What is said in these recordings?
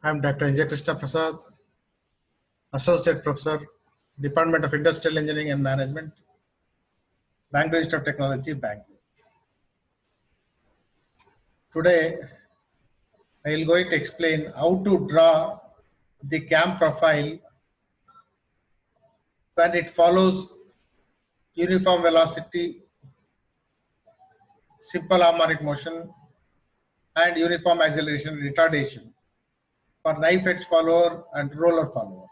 I'm Dr. Injay Krishna Prasad, Associate Professor, Department of Industrial Engineering and Management, Bangalore Institute of Technology, Bangalore. Today, I will going to explain how to draw the cam profile when it follows uniform velocity, simple harmonic motion, and uniform acceleration retardation for knife edge follower and roller follower.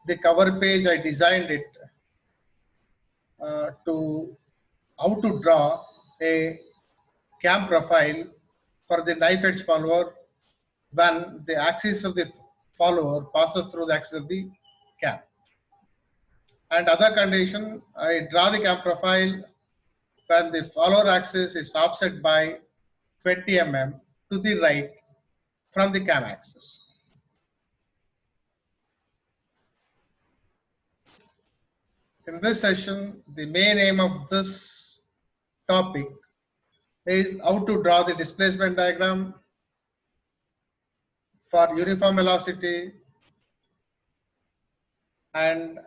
The cover page, I designed it to how to draw a cam profile for the knife edge follower when the axis of the follower passes through the axis of the cam. And other condition, I draw the cam profile when the follower axis is offset by 20 mm to the right from the cam axis. In this session, the main aim of this topic is how to draw the displacement diagram for uniform velocity and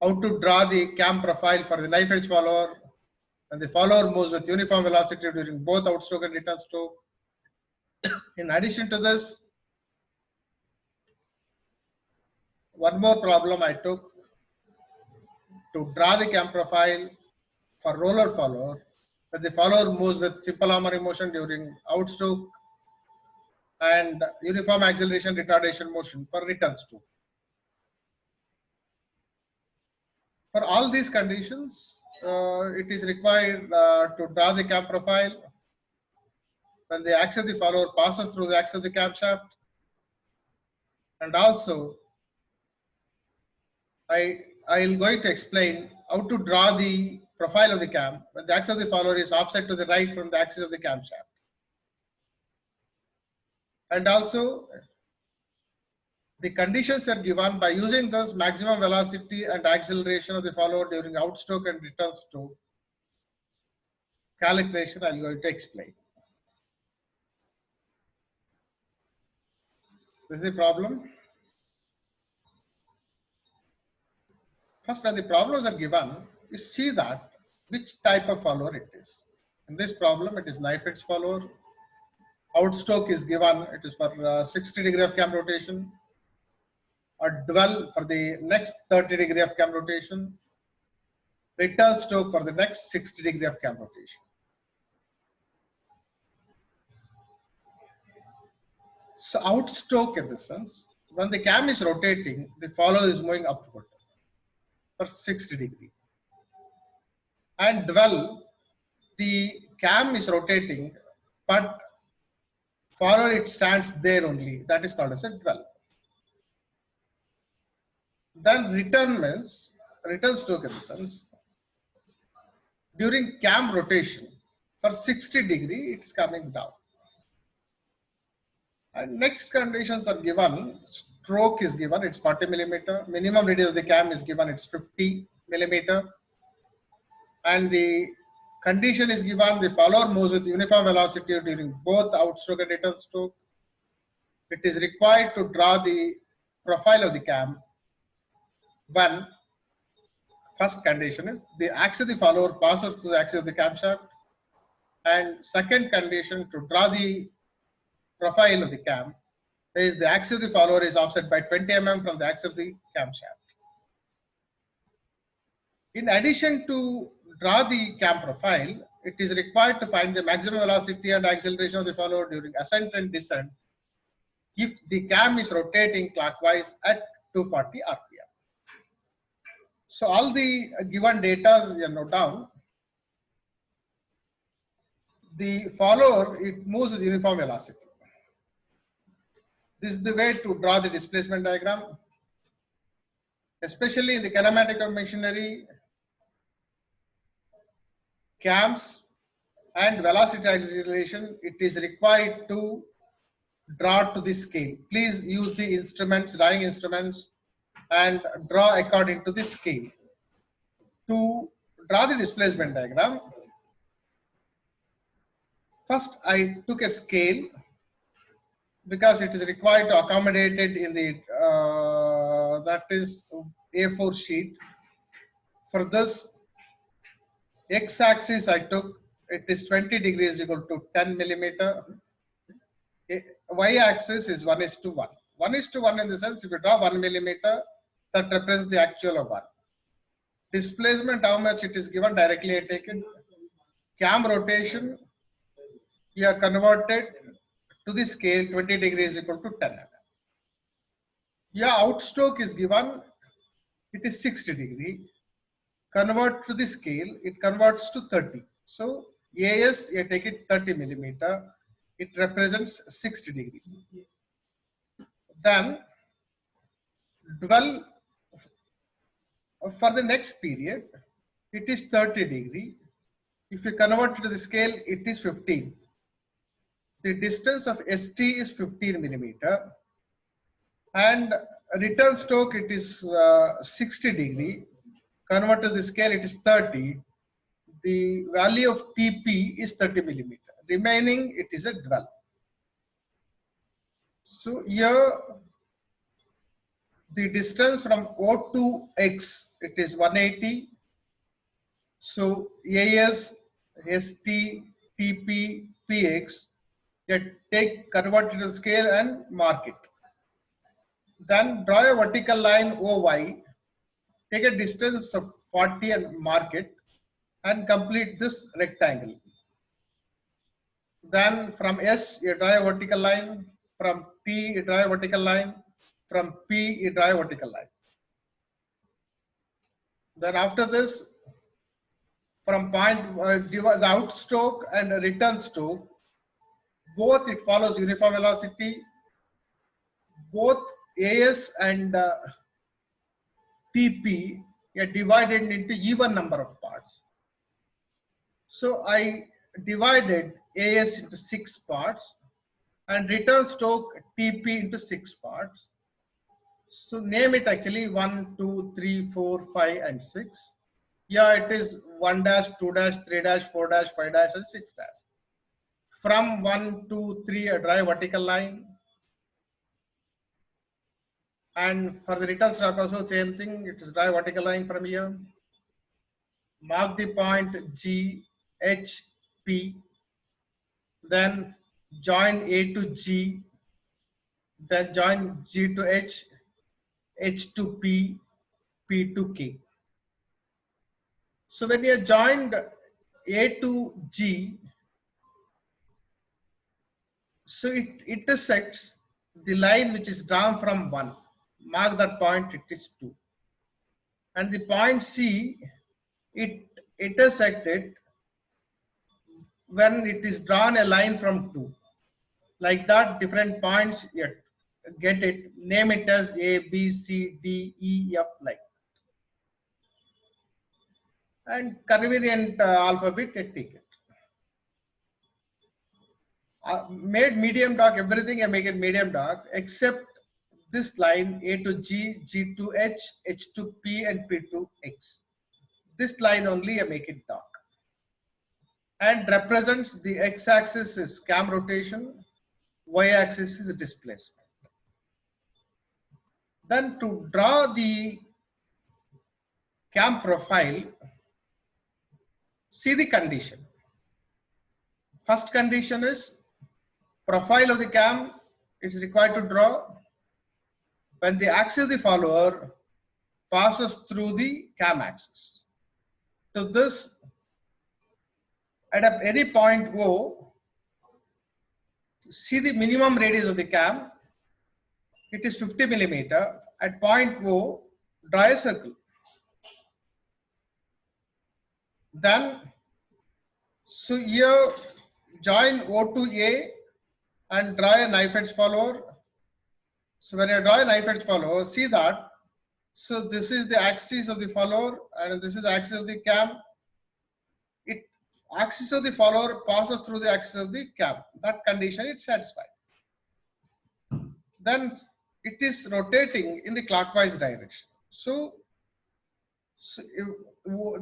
how to draw the cam profile for the knife edge follower, and the follower moves with uniform velocity during both outstroke and return stroke. In addition to this, one more problem I took to draw the cam profile for roller follower, when the follower moves with simple harmonic motion during outstroke and uniform acceleration retardation motion for return stroke. For all these conditions, it is required to draw the cam profile when the axis of the follower passes through the axis of the camshaft, and also I am going to explain how to draw the profile of the cam when the axis of the follower is offset to the right from the axis of the camshaft. And also the conditions are given by using this maximum velocity and acceleration of the follower during outstroke and return stroke calculation I am going to explain. This is a problem. First, when the problems are given, you see that which type of follower it is. In this problem, it is knife edge follower. Outstroke is given, it is for 60 degree of cam rotation. A dwell for the next 30 degree of cam rotation. Return stroke for the next 60 degree of cam rotation. So outstroke in this sense, when the cam is rotating, the follower is moving upward for 60 degree. And dwell, the cam is rotating, but follower it stands there only. That is called as a dwell. Then return means return stroke in the sense during cam rotation for 60 degree it's coming down. And next conditions are given. Stroke is given, it's 40 millimeter. Minimum radius of the cam is given, it's 50 millimeter. And the condition is given, the follower moves with uniform velocity during both outstroke and return stroke. It is required to draw the profile of the cam when first condition is the axis of the follower passes through the axis of the camshaft, and second condition to draw the profile of the cam is the axis of the follower is offset by 20 mm from the axis of the camshaft. In addition to draw the cam profile, it is required to find the maximum velocity and acceleration of the follower during ascent and descent if the cam is rotating clockwise at 240 rpm. So all the given data you note down. The follower, it moves with uniform velocity. This is the way to draw the displacement diagram. Especially in the kinematic of machinery, cams and velocity acceleration, it is required to draw to this scale. Please use the instruments, drawing instruments, and draw according to this scale. To draw the displacement diagram, first I took a scale because it is required to accommodate it in the that is A4 sheet. For this x-axis I took, it is 20 degrees equal to 10 millimeter. Y-axis is 1:1. 1:1 in the sense, if you draw 1 millimeter, that represents the actual of 1. Displacement, how much it is given, directly I take it. Cam rotation, you are converted to the scale, 20 degrees equal to 10. Your outstroke is given, it is 60 degree. Convert to the scale, it converts to 30. So AS, you take it 30 millimeter, it represents 60 degrees. Then dwell for the next period, it is 30 degree. If you convert to the scale, it is 15. The distance of ST is 15 millimeter. And return stroke, it is 60 degree. Convert to the scale, it is 30. The value of TP is 30 millimeter. Remaining, it is a dwell. So here, the distance from O to X, it is 180. So AS, ST, TP, PX, take convert to the scale and mark it. Then draw a vertical line OY, take a distance of 40 and mark it, and complete this rectangle. Then from S, you draw a vertical line. From T, you draw a vertical line. From P, you draw a vertical line. Then after this, from point, the outstroke and return stroke, both it follows uniform velocity. Both AS and TP are divided into even number of parts. So I divided AS into 6 parts and return stroke TP into 6 parts. So name it actually 1, 2, 3, 4, 5 and 6. Yeah, it is 1 dash, 2 dash, 3 dash, 4 dash, 5 dash and 6 dash. From 1, 2, 3, I draw a vertical line. And for the return stroke also same thing, it is draw a vertical line from here. Mark the point G, H, P. Then join A to G. Then join G to H, H to P, P to K. So when you are joined A to G, so it intersects the line which is drawn from 1. Mark that point, it is 2. And the point C, it intersected when it is drawn a line from 2. Like that, different points, yet get it, name it as A, B, C, D, E, F, like. And covariant alphabet, take it. Made medium dark, everything I make it medium dark, except this line A to G, G to H, H to P, and P to X. This line only I make it dark. And represents the x-axis is cam rotation, y-axis is displacement. Then to draw the cam profile, see the condition. First condition is profile of the cam is required to draw when the axis of the follower passes through the cam axis. So this, at any point O, see the minimum radius of the cam, it is 50 millimeter. At point O, draw a circle. Then, so here join O to A and draw a knife edge follower. So when you draw a knife edge follower, see that. So this is the axis of the follower and this is the axis of the cam. It axis of the follower passes through the axis of the cam. That condition is satisfied. Then it is rotating in the clockwise direction. So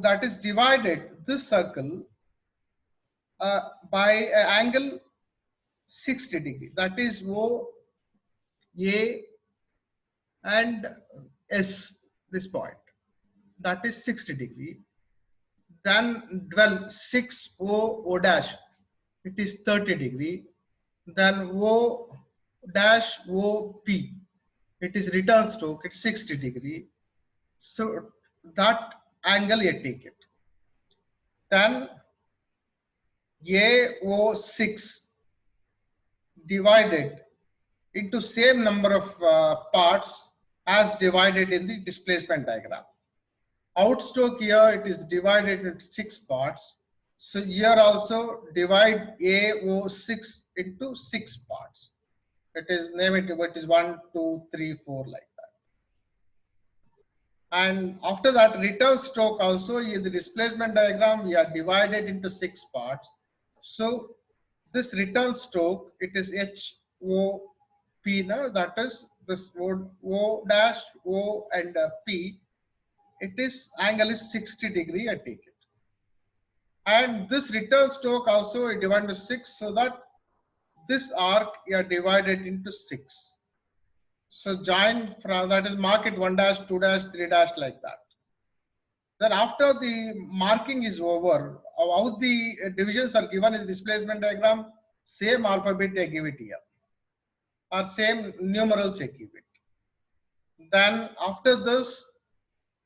that is divided this circle by an angle 60 degree. That is O, A and S, this point. That is 60 degree. Then dwell 6 O dash, it is 30 degree. Then O dash OP, it is return stroke, it's 60 degree. So that angle you take it. Then AO6 divided into same number of parts as divided in the displacement diagram. Outstroke here it is divided into 6 parts. So here also divide AO6 into 6 parts. It is name it what is 1, 2, 3, 4 like that. And after that return stroke also in the displacement diagram we are divided into 6 parts. So this return stroke it is HOP now, that is this O dash O and P. It is angle is 60 degree I take it. And this return stroke also I divide into 6 so that this arc are divided into 6. So join from that is mark it 1 dash, 2 dash, 3 dash like that. Then after the marking is over, how the divisions are given in the displacement diagram, same alphabet I give it here, or same numerals I give it. Then after this,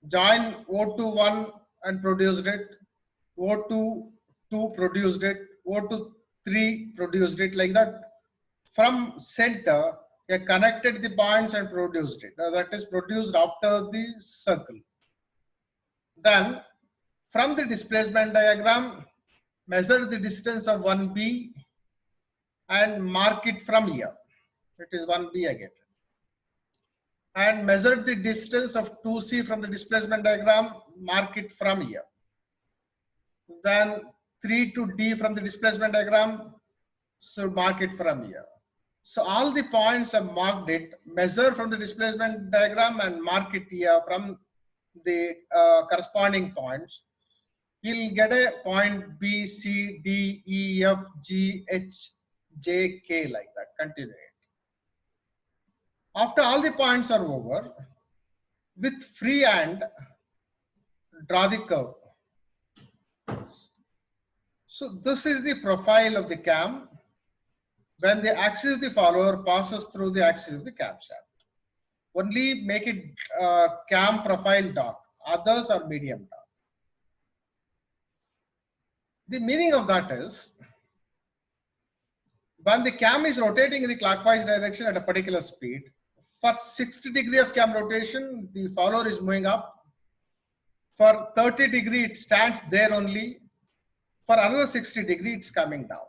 join O2 1 and produced it, O2 2 produced it, O2 3 produced it like that. From center, you connected the points and produced it. That is produced after the circle. Then from the displacement diagram, measure the distance of 1B and mark it from here. It is 1B again. And measure the distance of 2C from the displacement diagram, mark it from here. Then 3 to D from the displacement diagram, so mark it from here. So all the points are marked it, measure from the displacement diagram and mark it here from the corresponding points. You'll get a point B, C, D, E, F, G, H, J, K like that, continue it. After all the points are over, with free hand, draw the curve. So this is the profile of the cam when the axis of the follower passes through the axis of the camshaft. Only make it cam profile dark, others are medium dark. The meaning of that is, when the cam is rotating in the clockwise direction at a particular speed, for 60 degree of cam rotation, the follower is moving up. For 30 degree, it stands there only. For another 60 degree, it's coming down.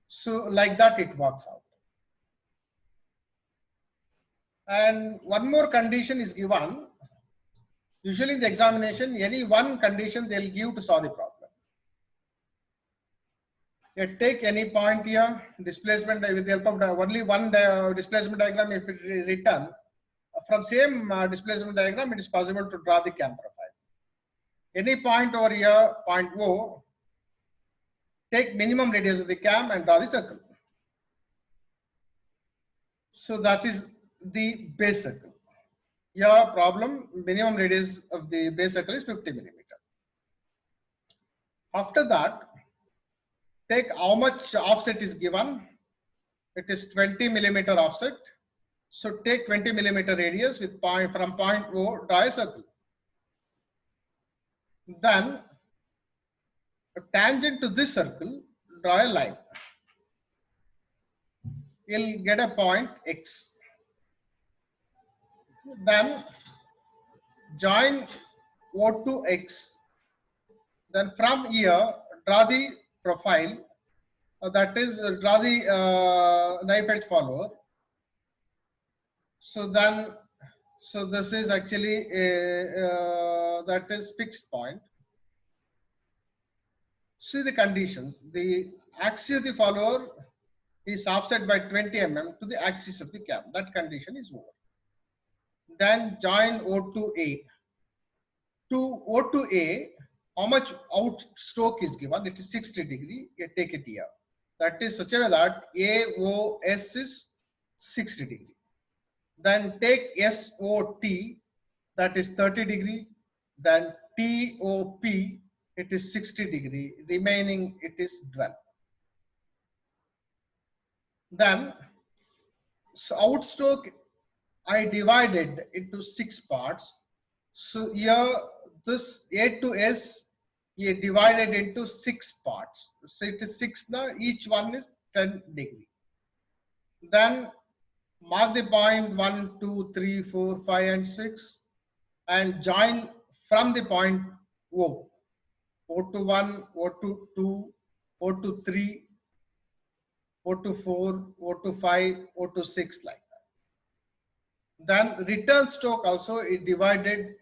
So like that, it works out. And one more condition is given. Usually in the examination, any one condition they'll give to solve the problem. You take any point here, displacement with the help of only one displacement diagram. If it return from same displacement diagram, it is possible to draw the cam profile. Any point over here, point O, take minimum radius of the cam and draw the circle. So that is the base circle. Your problem, minimum radius of the base circle is 50 millimeter. After that, take how much offset is given. It is 20 millimeter offset. So take 20 millimeter radius with point from point O, draw a circle. Then a tangent to this circle, draw a line. You'll get a point X. Then join O to X. Then from here, draw the profile, that is draw the knife edge follower. So then, so this is actually a, that is fixed point. See the conditions. The axis of the follower is offset by 20 mm to the axis of the cam. That condition is over. Then join O to A. To O to A, how much out stroke is given? It is 60 degree. You take it here. that is such a way that AOS is 60 degree. Then take SOT, that is 30 degree. Then TOP, it is 60 degree. Remaining, it is 12. Then so outstroke I divided into 6 parts. So here this A to S is divided into 6 parts. So it is 6 now, each one is 10 degree. Then mark the point 1, 2, 3, 4, 5 and 6 and join from the point O. O to 1, O to 2, O to 3, O to 4, O to 5, O to 6 like that. Then return stroke also is divided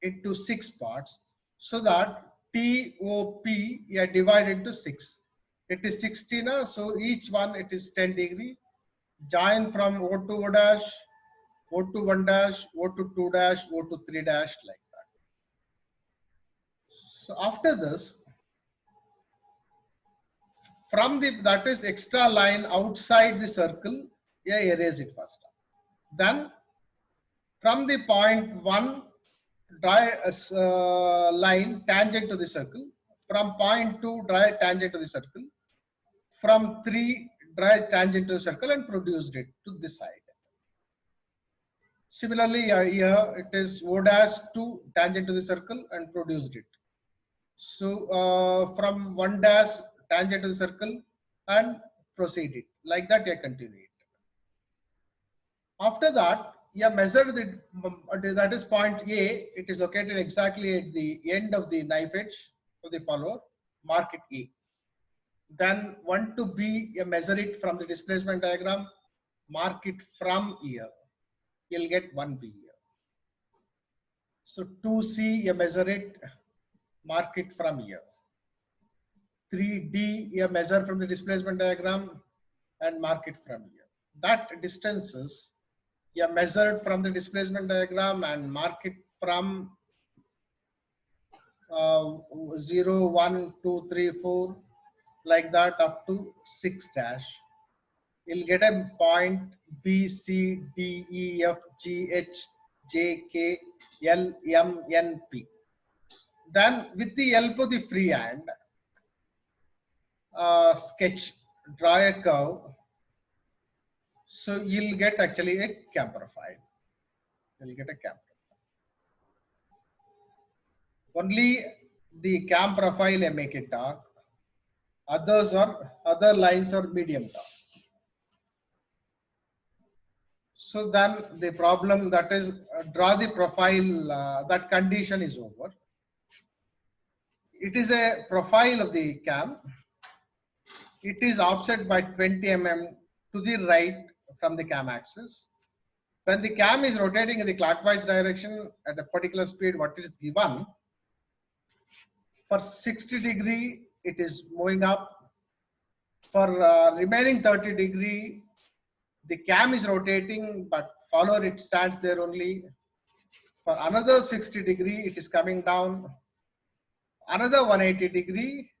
into 6 parts so that TOP is divided into 6. It is 60 now, so each one it is 10 degree. Join from O to O dash, O to 1 dash, O to 2 dash, O to 3 dash like that. So after this, from the that is extra line outside the circle, erase it first. Then from the point 1, draw a line tangent to the circle. From point 2, draw a tangent to the circle. From 3, draw a tangent to the circle and produced it to this side. Similarly, here it is O dash 2 tangent to the circle and produced it. So from 1 dash tangent to the circle and proceed it. Like that, you continue it. After that, you measure the, that is point A, it is located exactly at the end of the knife edge of the follower, mark it A. Then 1 to B, you measure it from the displacement diagram, mark it from here, you'll get 1B here. So 2C, you measure it, mark it from here. 3D, you measure from the displacement diagram and mark it from here. That distances you measured from the displacement diagram and mark it from 0, 1, 2, 3, 4, like that up to 6 dash. You'll get a point B, C, D, E, F, G, H, J, K, L, M, N, P. Then with the help of the freehand, sketch, draw a curve. So you'll get actually a cam profile. You'll get a cam profile. Only the cam profile I make it dark. Other lines are medium dark. So then the problem, that is draw the profile, that condition is over. It is a profile of the cam. It is offset by 20 mm to the right from the cam axis. When the cam is rotating in the clockwise direction at a particular speed, what is given, for 60 degree, it is moving up. For remaining 30 degree, the cam is rotating, but follower, it stands there only. For another 60 degree, it is coming down. Another 180 degree,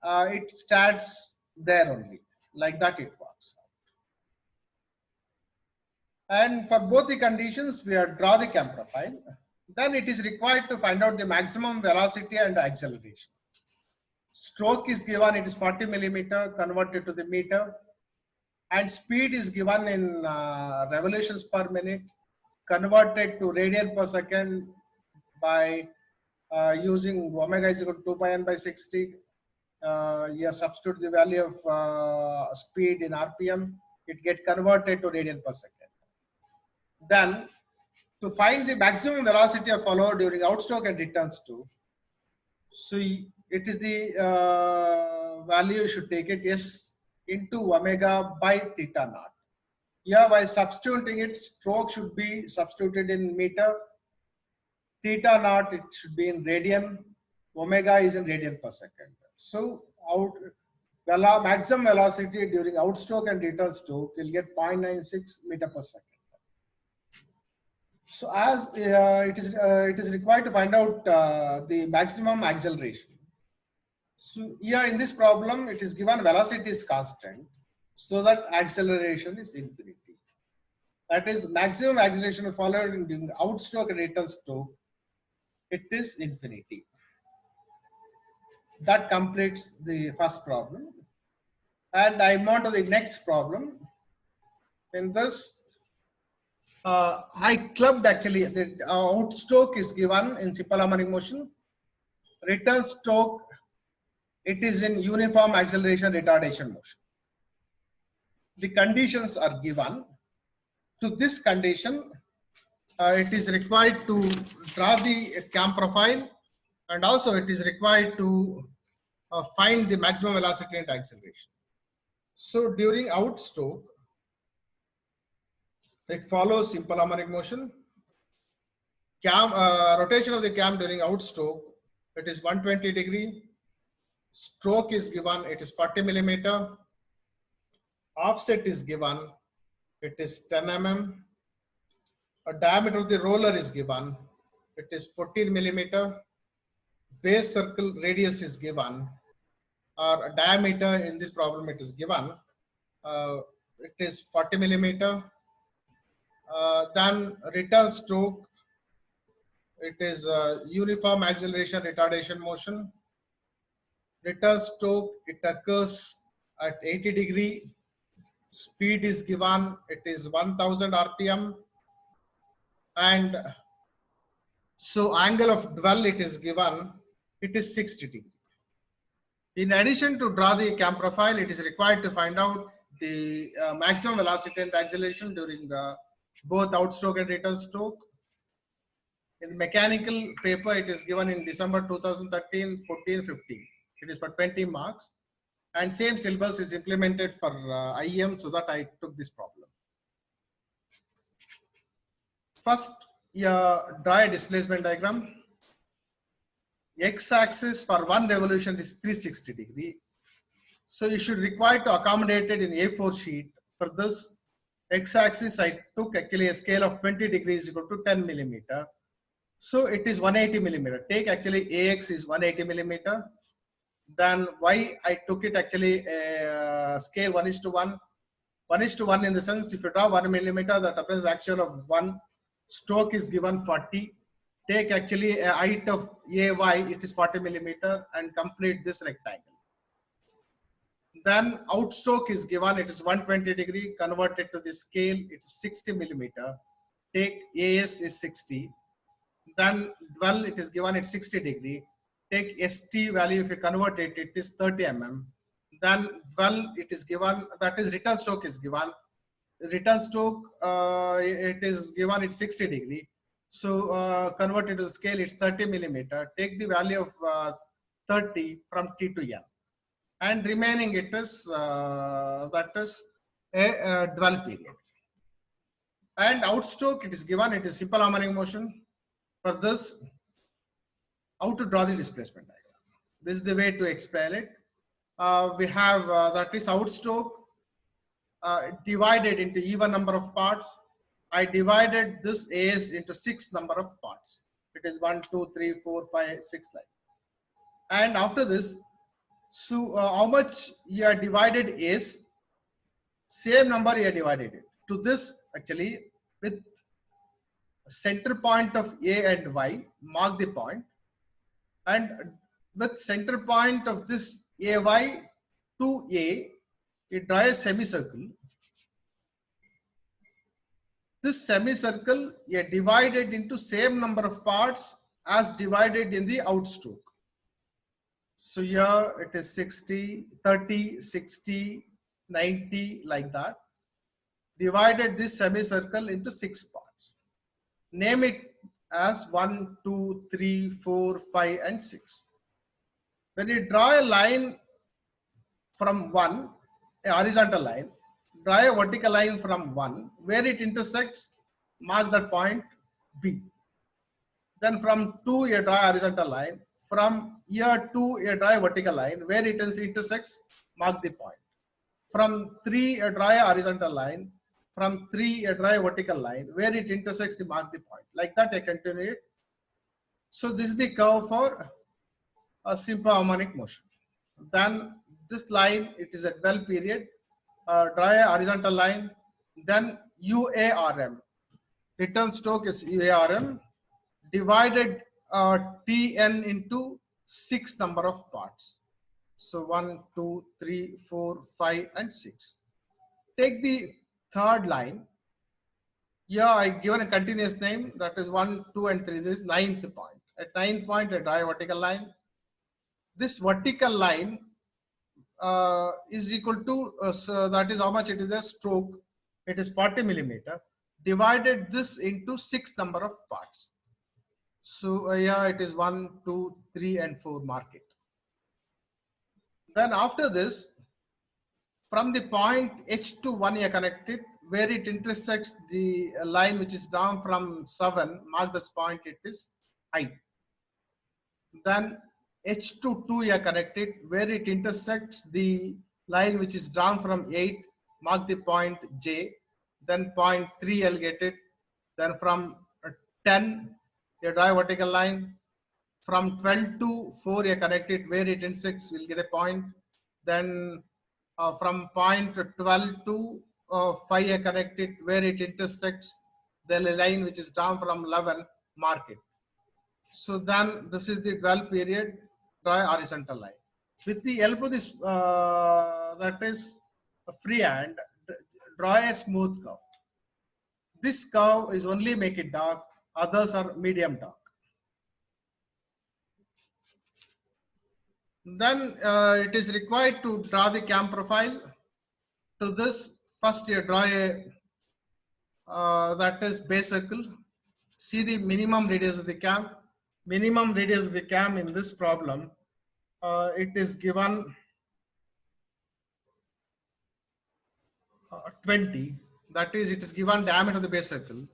it starts there only. Like that it works. And for both the conditions, we have draw the cam profile. Then it is required to find out the maximum velocity and acceleration. Stroke is given, it is 40 millimeter converted to the meter. And speed is given in revolutions per minute, converted to radian per second by using omega is equal to 2 pi n by 60. You substitute the value of speed in RPM, it get converted to radian per second. Then to find the maximum velocity of follower during outstroke and return stroke, so it is the value you should take it S into omega by theta naught. Here by substituting it, stroke should be substituted in meter, theta naught it should be in radian, omega is in radian per second. So maximum velocity during outstroke and return stroke will get 0.96 meter per second. So as it is required to find out the maximum acceleration. So here in this problem, it is given velocity is constant, so that acceleration is infinity. That is maximum acceleration followed in during outstroke and return stroke. It is infinity. That completes the first problem. And I move on to the next problem. In this, I clubbed actually the outstroke is given in simple harmonic motion. Return stroke, it is in uniform acceleration retardation motion. The conditions are given. To this condition, it is required to draw the cam profile, and also it is required to find the maximum velocity and acceleration. So during outstroke, it follows simple harmonic motion. Rotation of the cam during outstroke, it is 120 degree. Stroke is given, it is 40 millimeter. Offset is given, it is 10 mm. A diameter of the roller is given, it is 14 millimeter. Base circle radius is given, or a diameter in this problem it is given, it is 40 millimeter. Then return stroke, it is uniform acceleration retardation motion. Return stroke, it occurs at 80 degree. Speed is given, it is 1000 rpm. And so angle of dwell it is given, it is 60 degree. In addition to draw the cam profile, it is required to find out the maximum velocity and acceleration during both outstroke and return stroke. In the mechanical paper, it is given in December 2013, 14, 15. It is for 20 marks. And same syllabus is implemented for IEM, so that I took this problem. First, draw a displacement diagram. X-axis for one revolution is 360 degree. So you should require to accommodate it in A4 sheet. For this X-axis, I took actually a scale of 20 degrees equal to 10 millimeter. So it is 180 millimeter. Take actually AX is 180 millimeter. Then Y, I took it actually scale 1:1. 1:1 in the sense, if you draw 1 millimeter, that represents action of 1. Stroke is given 40. Take actually a height of AY, it is 40 millimeter, and complete this rectangle. Then outstroke is given, it is 120 degree, converted to the scale, it is 60 millimeter. Take AS is 60. Then dwell, it is given at 60 degree. Take ST value, if you convert it, it is 30 mm. Then dwell, it is given, that is return stroke is given. Return stroke, it is given at 60 degree. So converted to the scale, it's 30 millimeter. Take the value of 30 from T to N. And remaining it is, that is a dwell period. And outstroke, it is given, it is simple harmonic motion. For this, how to draw the displacement diagram. This is the way to explain it. We have that is outstroke divided into even number of parts. I divided this AS into 6 number of parts. It is 1, 2, 3, 4, 5, 6 like. And after this, so how much you are divided is same number you are divided it. To this actually with center point of A and Y, mark the point, and with center point of this AY to A, you draw a semicircle. This semicircle is divided into same number of parts as divided in the outstroke. So here it is 60, 30, 60, 90 like that. Divided this semicircle into 6 parts. Name it as 1, 2, 3, 4, 5 and 6. When you draw a line from 1, a horizontal line, draw a vertical line from 1, where it intersects, mark that point B. Then from 2, you draw a horizontal line. From here 2, you draw a vertical line, where it intersects, mark the point. From 3, you draw a horizontal line. From 3, you draw a vertical line, where it intersects, mark the point. Like that, I continue it. So this is the curve for a simple harmonic motion. Then this line, it is a dwell period. Draw a horizontal line. Then UARM. Return stroke is UARM. Divided Tn into 6 number of parts. So 1, 2, 3, 4, 5, and 6. Take the third line. Yeah, I given a continuous name, that is 1, 2, and 3. This is ninth point. At ninth point, I draw a vertical line. This vertical line is equal to, so that is how much it is a stroke. It is 40 millimeter. Divided this into 6 number of parts. So yeah, it is 1, 2, 3, and 4. Mark it. Then after this, from the point H to 1, you connect it, where it intersects the line which is down from 7, mark this point, it is I. Then H to 2, you connect it, where it intersects the line which is down from 8, mark the point J. Then point 3, I'll get it. Then from 10, you draw a vertical line. From 12 to 4, you connect it, where it intersects, we'll get a point. Then from point 12 to 5, you connect it, where it intersects the line which is down from 11, mark it. So then this is the dwell period, draw a horizontal line. With the help of this, that is a freehand, draw a smooth curve. This curve is only make it dark, others are medium dark. Then it is required to draw the cam profile. To this, first you draw a that is base circle. See the minimum radius of the cam. Minimum radius of the cam in this problem, it is given 20. That is, it is given diameter of the base circle.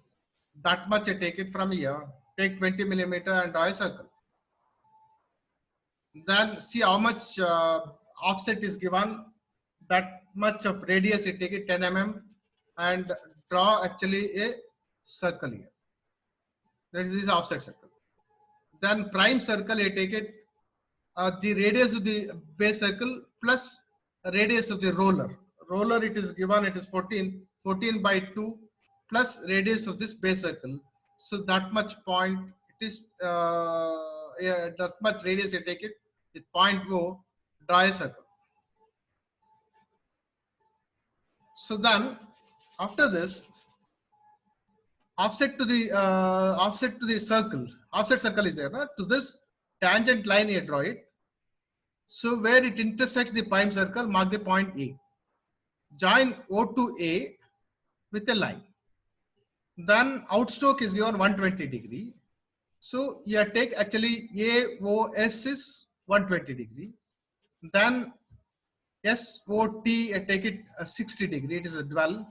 That much I take it from here. Take 20 millimeter and draw a circle. Then see how much offset is given. That much of radius, you take it 10 mm and draw actually a circle here. That is offset circle. Then prime circle, you take it the radius of the base circle plus radius of the roller. Roller, it is given, it is 14 by 2 plus radius of this base circle. So that much point, it is yeah, that much radius, you take it with point O, draw a circle. So then after this, offset to the circle, offset circle is there, right? To this tangent line, you draw it. So where it intersects the prime circle, mark the point A. Join O to A with a line. Then outstroke is given 120 degree. So you take actually AOS is 120 degree. Then SOT, you take it 60 degree, it is a dwell.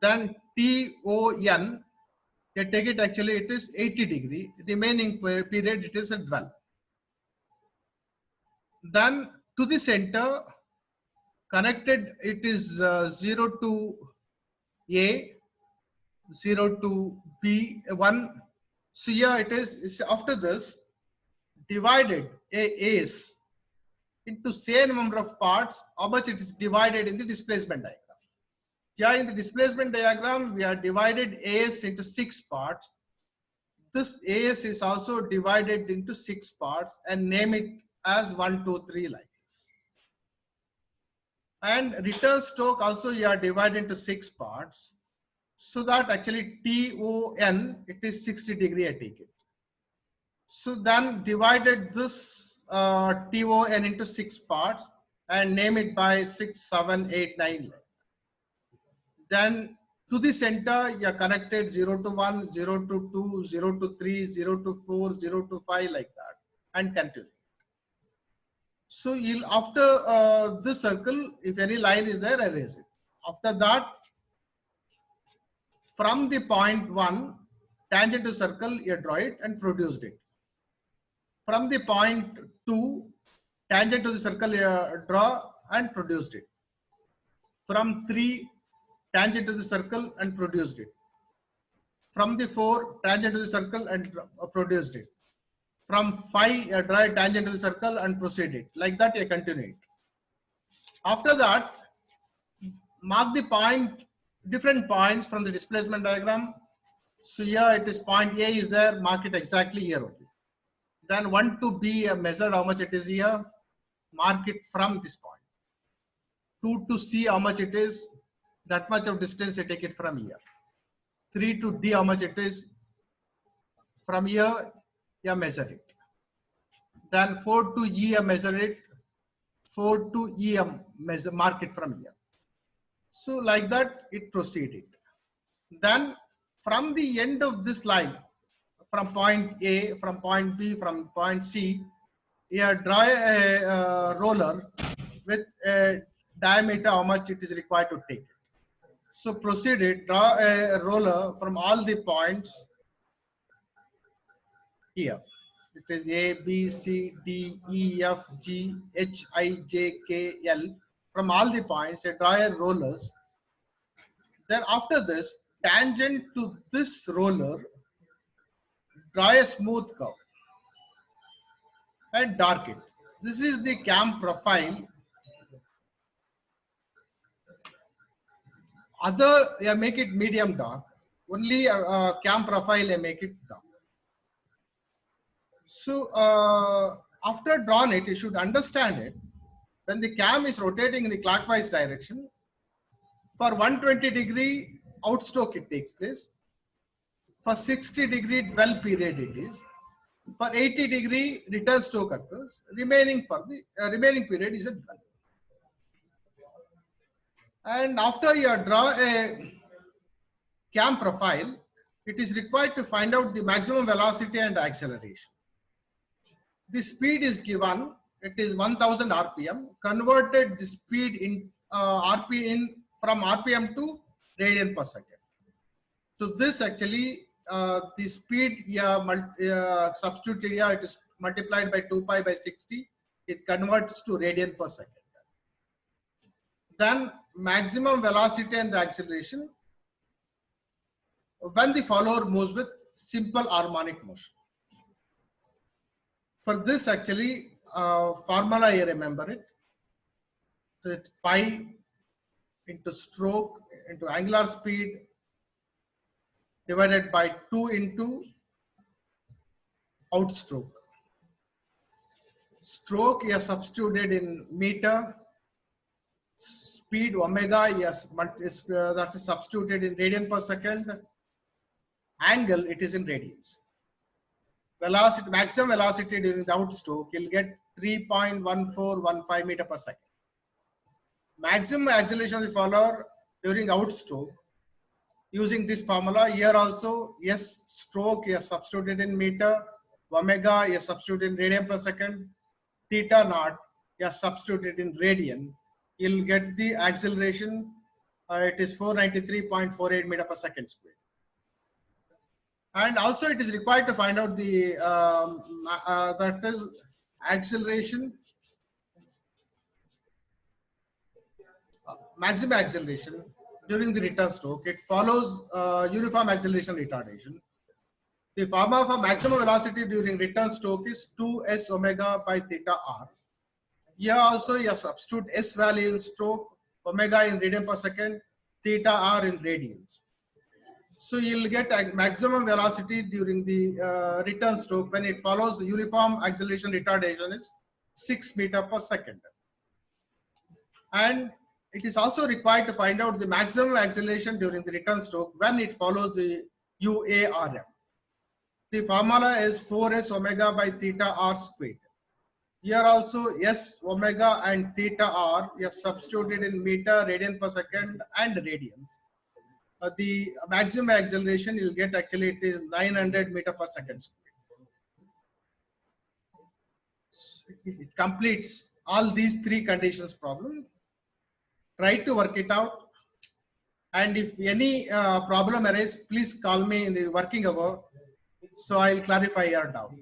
Then TON, you take it actually, it is 80 degree. Remaining period, it is a dwell. Then to the center, connected, it is 0 to A, 0 to B, 1. So here it is after this, divided A's into same number of parts, how much it is divided in the displacement diagram. Here in the displacement diagram, we are divided A's into 6 parts. This A's is also divided into 6 parts and name it as 1, 2, 3 like this. And return stroke also you are divided into 6 parts. So that actually TON, it is 60 degree, I take it. So then divided this TON into 6 parts and name it by 6, 7, 8, 9. Then to the center, you are connected 0 to 1, 0 to 2, 0 to 3, 0 to 4, 0 to 5 like that, and continue. So you'll, after this circle, if any line is there, erase it. After that, from the point 1, tangent to circle, you draw it and produced it. From the point 2, tangent to the circle, you draw and produced it. From 3, tangent to the circle and produced it. From the 4, tangent to the circle and produced it. From phi, draw a tangent to the circle and proceed it. Like that, you continue it. After that, mark the point, different points from the displacement diagram. So here it is point A is there, mark it exactly here only. Then 1 to B, measured how much it is here, mark it from this point. 2 to C, how much it is, that much of distance you take it from here. 3 to D, how much it is, from here, you measure it. Then 4 to E, you measure it. 4 to E, measure, mark it from here. So like that, it proceeded. Then from the end of this line, from point A, from point B, from point C, you draw a roller with a diameter, how much it is required to take. So proceed it, draw a roller from all the points here. It is A, B, C, D, E, F, G, H, I, J, K, L. From all the points, you draw a rollers. Then after this, tangent to this roller, draw a smooth curve and dark it. This is the cam profile. Other, make it medium dark. Only cam profile, make it dark. So after drawn it, you should understand it. When the cam is rotating in the clockwise direction, for 120-degree outstroke it takes place. For 60-degree dwell period it is. For 80-degree return stroke occurs. Remaining for the remaining period is a dwell. And after you draw a cam profile, it is required to find out the maximum velocity and acceleration. The speed is given, it is 1000 RPM, converted the speed in from RPM to radian per second. So this actually, the speed substituted here, it is multiplied by 2 pi by 60, it converts to radian per second. Then maximum velocity and acceleration when the follower moves with simple harmonic motion. For this actually, formula you remember it. So it's pi into stroke into angular speed divided by 2 into outstroke. Stroke is substituted in meter. Speed omega, yes, that is substituted in radian per second. Angle, it is in radians. Velocity, maximum velocity during the outstroke, you'll get 3.1415 meter per second. Maximum acceleration of the follower during outstroke, using this formula, here also, yes, stroke, yes, substituted in meter, omega, yes, substituted in radian per second, theta naught, yes, substituted in radian. You'll get the acceleration, it is 493.48 meter per second square. And also it is required to find out the that is acceleration, maximum acceleration during the return stroke. It follows uniform acceleration retardation. The formula for maximum velocity during return stroke is 2s omega by theta r. Here also you substitute s value in stroke, omega in radian per second, theta r in radians. So you'll get a maximum velocity during the return stroke when it follows the uniform acceleration retardation is 6 meter per second. And it is also required to find out the maximum acceleration during the return stroke when it follows the UARM. The formula is 4s omega by theta r squared. Here also s omega and theta r is substituted in meter, radian per second and radians. The maximum acceleration you'll get actually it is 900 meter per second squared. It completes all these three conditions problem. Try to work it out. And if any problem arises, please call me in the working hour. So I'll clarify your doubt.